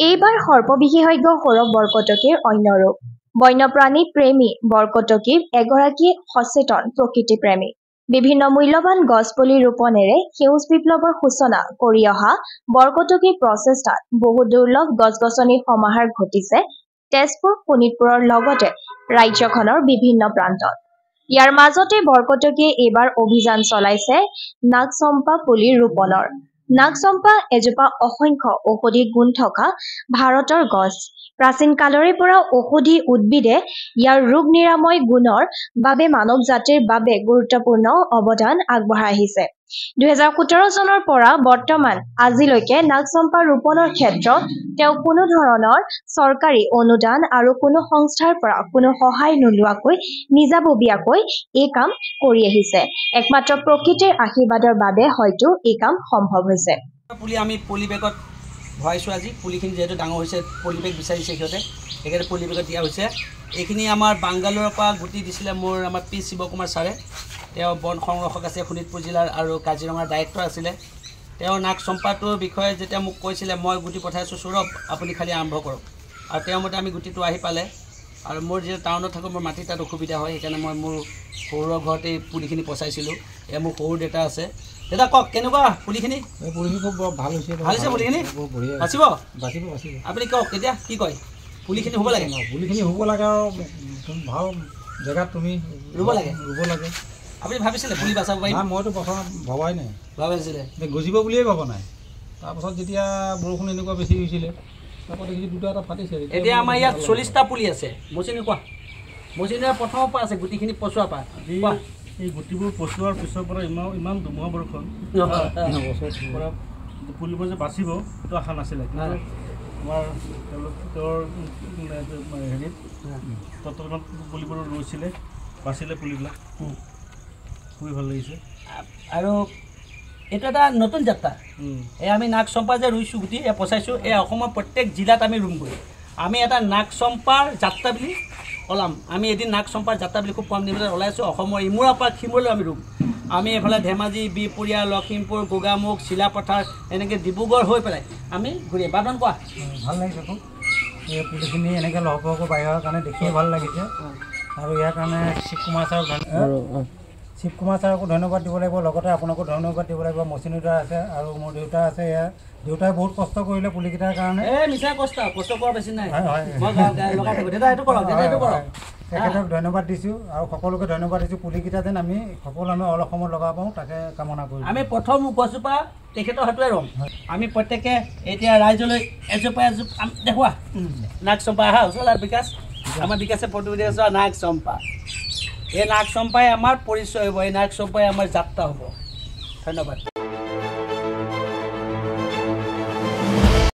এইবাৰ সৰ্পবিশেষজ্ঞ সৌৰভ বৰকটকীৰ অন্য ৰূপ। বন্যপ্ৰাণী প্ৰেমী বৰকটকী এগৰাকী সচেতন প্ৰকৃতিপ্ৰেমী। বিভিন্ন মূল্যৱান গছপুলি ৰোপণেৰে সেউজ বিপ্লৱৰ সূচনা কৰি অহা বৰকটকীৰ প্ৰচেষ্টাত বহু দুৰ্লভ গছ-গছনিৰ সমাহাৰ ঘটিছে তেজপুৰ, শোণিতপুৰৰ লগতে ৰাজ্যখনৰ বিভিন্ন প্ৰান্তত। ইয়াৰ মাজতে বৰকটকীয়ে এইবাৰ অভিযান চলাইছে নাগচম্পা পুলি ৰোপণৰ। নাগচম্পা এজোপা অসংখ্য ঔষধি গুণ থকা ভাৰতৰ গছ। প্ৰাচীন কালৰে পৰা ঔষধি উদ্ভিদে ইয়াৰ ৰোগ নিৰাময় গুণৰ বাবে মানৱ জাতিৰ বাবে গুৰুত্বপূৰ্ণ অৱদান আগবঢ়াই আহিছে। 2017 চনৰ পৰা বৰ্তমান আজিলৈকে নাগচম্পা ৰোপণৰ ক্ষেত্ৰত তেওঁ কোনো ধৰণৰ চৰকাৰী অনুদান আৰু কোনো সংস্থাৰ পৰা কোনো সহায় নোলোৱাকৈ নিজাববীয়াকৈ এই কাম কৰি আহিছে। একমাত্ৰ প্ৰকৃতিৰ আশীৰ্বাদৰ বাবে হয়তো এই কাম সম্ভৱ হৈছে। পুলি আমি পলি বেগত ভৰাইছোঁ। আজি পুলিখিনি যেহেতু ডাঙৰ হৈছে, পলি বেগ বিচাৰিছে সিহঁতে, সেইকাৰণে পলি বেগত দিয়া হৈছে। এইখিনি আমাৰ বাংগালোৰৰ পৰা গুটি দিছিলে আমাৰ পি শিৱকুমাৰ ছাৰে। তেওঁ বন সংৰক্ষক আছে শোণিতপুৰ জিলাৰ আৰু কাজিৰঙাৰ ডাইৰেক্টৰ আছিলে। তেওঁ নাগচম্পাটোৰ বিষয়ে যেতিয়া মোক কৈছিলে, মই গুটি পঠাইছোঁ সৌৰভ, আপুনি খালি আৰম্ভ কৰক। আৰু তেওঁৰ মতে আমি গুটিটো আহি পালে। আৰু মোৰ যিহেতু টাউনত থাকোঁ, মোৰ মাটি তাত অসুবিধা হয়, সেইকাৰণে মই মোৰ সৌৰৰ ঘৰতেই পুলিখিনি পচাইছিলোঁ। এয়া মোৰ সৰু দেউতা আছে। দাদা কওক, কেনেকুৱা পুলিখিনি? পুলিখিনি খুব ভাল হৈছে। ভাল হৈছে পুলিখিনি? বাচিব? বাচিব বাচিব। আপুনি কওক এতিয়া কি কয়? পুলিখিনি হ'ব লাগে? পুলিখিনি হ'ব লাগে আৰু ভাল জেগাত তুমি ৰুব লাগে। আপুনি ভাবিছিলে পুলি বাচাব পাৰিম? মইতো প্ৰথম ভবাই নাই। ভাবিছিলে গজিব বুলিয়ে ভবা নাই। তাৰপাছত যেতিয়া বৰষুণ এনেকুৱা বেছি হৈছিলে, তাৰপৰা দেখিছোঁ দুটা এটা ফাটিছে। এতিয়া আমাৰ ইয়াত 40টা পুলি আছে। মচিনী কোৱা, মচিনীৰ প্ৰথমৰ পৰা আছে গুটিখিনি পচোৱাৰ পৰা। এই গুটিবোৰ পচোৱাৰ পিছৰ পৰা ইমান ধুমুহা বৰষুণ পৰা পুলিবোৰ যে বাচিব সেইটো আশা নাছিলে। কিন্তু আমাৰ তেওঁৰ হেৰিত তত্বাৱধানত পুলিবোৰ ৰুইছিলে, বাচিলে পুলিবিলাক। খুবেই ভাল লাগিছে। আৰু এইটো এটা নতুন যাত্ৰা। এই আমি নাগচম্পা যে ৰুইছোঁ, গুটি পচাইছোঁ, এই অসমৰ প্ৰত্যেক জিলাত আমি ৰুমগৈ। আমি এটা নাগচম্পাৰ যাত্ৰা বুলি ওলাম। আমি এদিন নাগচম্পাৰ যাত্ৰা বুলি খুব কম দিনতে ওলাইছোঁ। অসমৰ ইমূৰৰ পৰা সিমূৰলৈ আমি ৰুম। আমি এইফালে ধেমাজি, বিহপুৰীয়া, লখিমপুৰ, গোগামুখ, চিলাপথাৰ, এনেকৈ ডিব্ৰুগড় হৈ পেলাই আমি ঘূৰি বাদন কোৱা। ভাল লাগিছে খুব। এই পুলিখিনি এনেকৈ লহপহকৈ বাঢ়ি কাৰণে দেখিয়ে ভাল লাগিছে। আৰু ইয়াৰ কাৰণে শিৱকুমাৰ ছাৰকো ধন্যবাদ দিব লাগিব, লগতে আপোনাকো ধন্যবাদ দিব লাগিব। মচিনুদা আছে আৰু মোৰ দেউতা আছে। ইয়াৰ দেউতাই বহুত কষ্ট কৰিলে পুলিকেইটাৰ কাৰণে। মিছা কষ্ট কৰা বেছি নাই। তেখেতক ধন্যবাদ দিছোঁ আৰু সকলোকে ধন্যবাদ দিছোঁ। পুলিকেইটা যেন আমি সকলো অলপ সময় লগাব পাৰোঁ, তাকে কামনা কৰিছোঁ। আমি প্ৰথম গছজোপা তেখেতৰ হাতোৱে ৰুম। আমি প্ৰত্যেকে এতিয়া ৰাইজলৈ এজোপা দেখুওৱা নাগচম্পা। আহা ওচৰলৈ বিকাশ, আমাৰ বিকাশে ফটো দি আছোঁ। নাগচম্পা, এই নাগচম্পাই আমাৰ পৰিচয় হ'ব, এই নাগচম্পাই আমাৰ যাত্ৰা হ'ব। ধন্যবাদ।